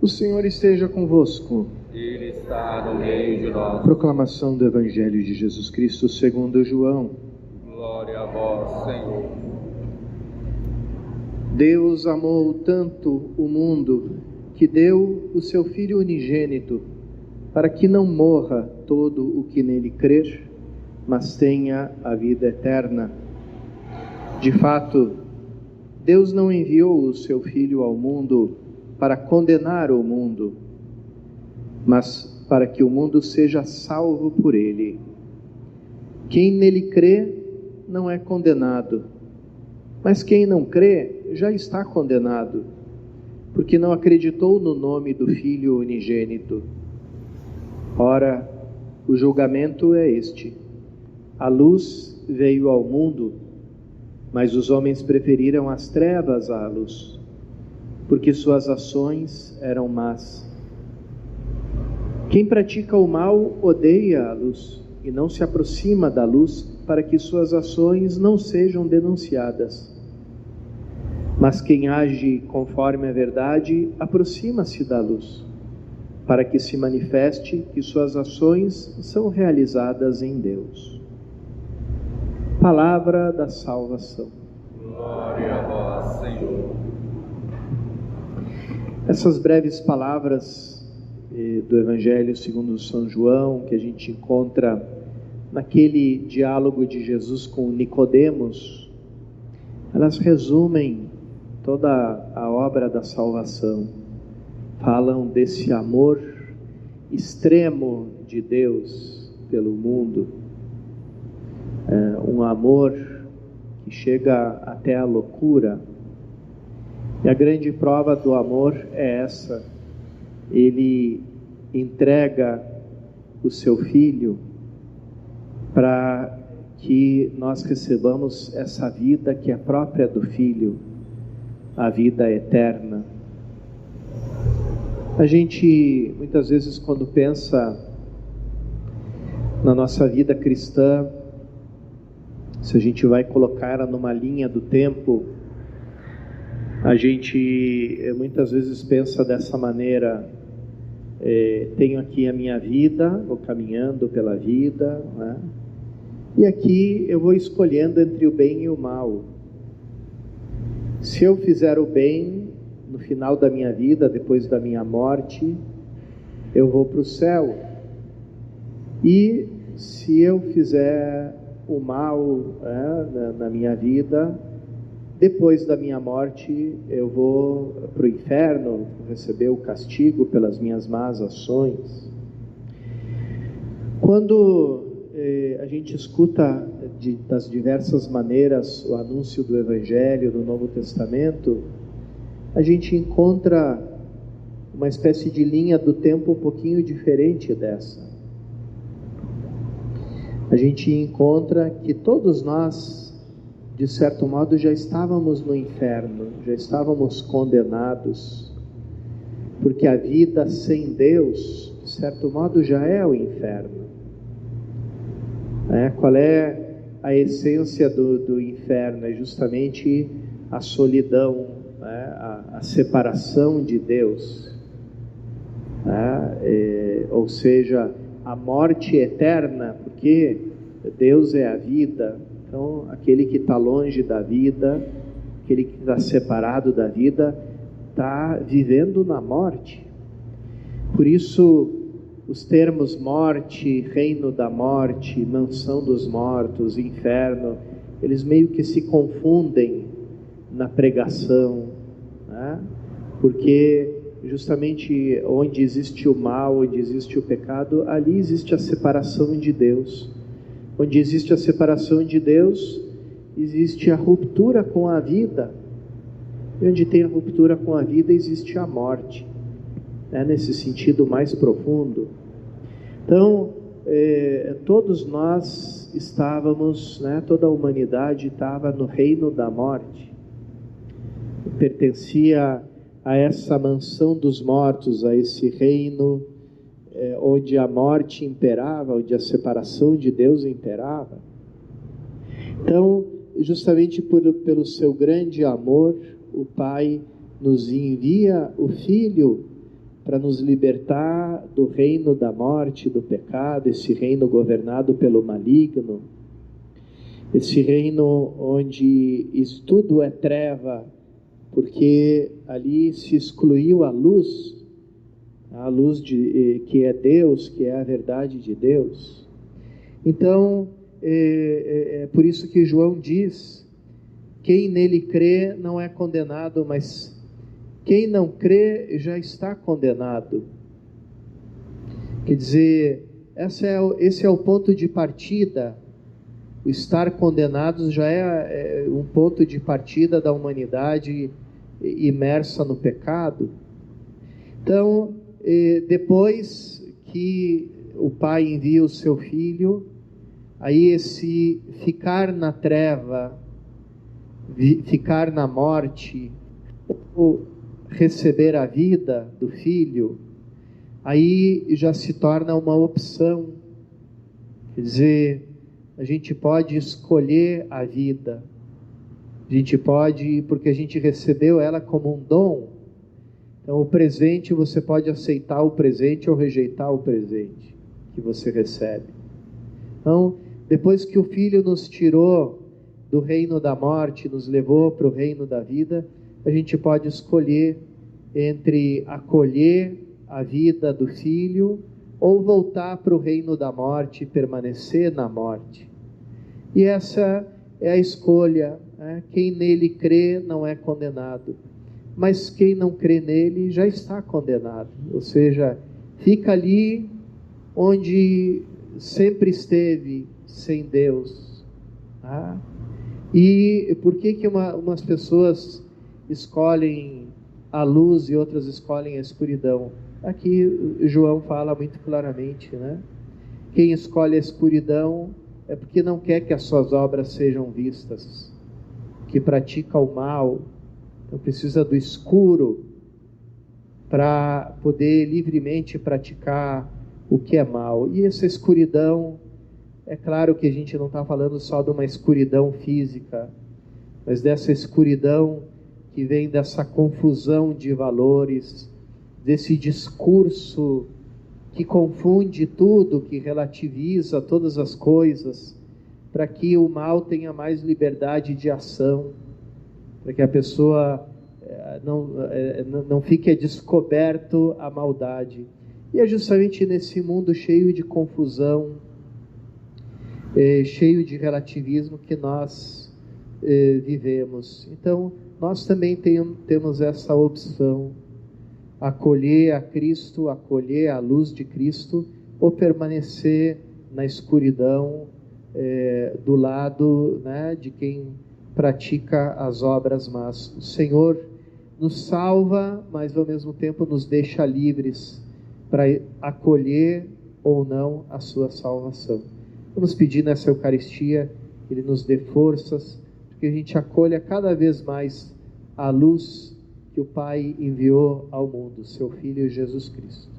O Senhor esteja convosco. Ele está no meio de nós. Proclamação do Evangelho de Jesus Cristo segundo João. Glória a vós, Senhor. Deus amou tanto o mundo que deu o seu Filho unigênito, para que não morra todo o que nele crer, mas tenha a vida eterna. De fato, Deus não enviou o seu Filho ao mundo para condenar o mundo, mas para que o mundo seja salvo por ele. Quem nele crê não é condenado, mas quem não crê já está condenado, porque não acreditou no nome do Filho unigênito. Ora, o julgamento é este: a luz veio ao mundo, mas os homens preferiram as trevas à luz, porque suas ações eram más. Quem pratica o mal odeia a luz e não se aproxima da luz, para que suas ações não sejam denunciadas. Mas quem age conforme a verdade aproxima-se da luz, para que se manifeste que suas ações são realizadas em Deus. Palavra da salvação. Glória a vós, Senhor. Essas breves palavras do Evangelho segundo São João, que a gente encontra naquele diálogo de Jesus com Nicodemos, elas resumem toda a obra da salvação. Falam desse amor extremo de Deus pelo mundo, um amor que chega até a loucura. E a grande prova do amor é essa: ele entrega o seu Filho para que nós recebamos essa vida que é própria do Filho, a vida eterna. A gente, muitas vezes, quando pensa na nossa vida cristã, se a gente vai colocar ela numa linha do tempo, a gente muitas vezes pensa dessa maneira: tenho aqui a minha vida, vou caminhando pela vida, né? E aqui eu vou escolhendo entre o bem e o mal. Se eu fizer o bem, no final da minha vida, depois da minha morte, eu vou para o céu. E se eu fizer o mal na minha vida, depois da minha morte, eu vou para o inferno, receber o castigo pelas minhas más ações. Quando a gente escuta das diversas maneiras o anúncio do Evangelho do Novo Testamento, a gente encontra uma espécie de linha do tempo um pouquinho diferente dessa. A gente encontra que todos nós, de certo modo, já estávamos no inferno, já estávamos condenados, porque a vida sem Deus, de certo modo, já é o inferno. Qual é a essência do inferno? É justamente a solidão, a separação de Deus, ou seja, a morte eterna, porque Deus é a vida. Então, aquele que está longe da vida, aquele que está separado da vida, está vivendo na morte. Por isso, os termos morte, reino da morte, mansão dos mortos, inferno, eles meio que se confundem na pregação, né? Porque justamente onde existe o mal, onde existe o pecado, ali existe a separação de Deus. Onde existe a separação de Deus, existe a ruptura com a vida. E onde tem a ruptura com a vida, existe a morte, nesse sentido mais profundo. Então, todos nós estávamos, toda a humanidade estava no reino da morte. Pertencia a essa mansão dos mortos, a esse reino onde a morte imperava, onde a separação de Deus imperava. Então, justamente pelo seu grande amor, o Pai nos envia o Filho para nos libertar do reino da morte, do pecado, esse reino governado pelo maligno, esse reino onde tudo é treva, porque ali se excluiu a luz que é Deus, que é a verdade de Deus. Então, é por isso que João diz: quem nele crê não é condenado, mas quem não crê já está condenado. Quer dizer, esse é o ponto de partida. O estar condenados já é um ponto de partida da humanidade imersa no pecado. Então, depois que o Pai envia o seu Filho, aí esse ficar na treva, ficar na morte, ou receber a vida do Filho, aí já se torna uma opção. Quer dizer, a gente pode escolher a vida, a gente pode, porque a gente recebeu ela como um dom. Então o presente, você pode aceitar o presente ou rejeitar o presente que você recebe. Então, depois que o Filho nos tirou do reino da morte, nos levou para o reino da vida, a gente pode escolher entre acolher a vida do Filho ou voltar para o reino da morte e permanecer na morte. E essa é a escolha, né? Quem nele crê não é condenado, mas quem não crê nele já está condenado, ou seja, fica ali onde sempre esteve, sem Deus. Tá? E por que umas pessoas escolhem a luz e outras escolhem a escuridão? Aqui João fala muito claramente, né? Quem escolhe a escuridão é porque não quer que as suas obras sejam vistas, que pratica o mal, então precisa do escuro para poder livremente praticar o que é mal. E essa escuridão, é claro que a gente não está falando só de uma escuridão física, mas dessa escuridão que vem dessa confusão de valores, desse discurso que confunde tudo, que relativiza todas as coisas, para que o mal tenha mais liberdade de ação, para que a pessoa não fique descoberto a maldade. E é justamente nesse mundo cheio de confusão, cheio de relativismo que nós vivemos. Então, nós também temos essa opção: acolher a Cristo, acolher a luz de Cristo, ou permanecer na escuridão, do lado, né, de quem pratica as obras más. O Senhor nos salva, mas ao mesmo tempo nos deixa livres para acolher ou não a sua salvação. Vamos pedir nessa Eucaristia que Ele nos dê forças, que a gente acolha cada vez mais a luz que o Pai enviou ao mundo, seu Filho Jesus Cristo.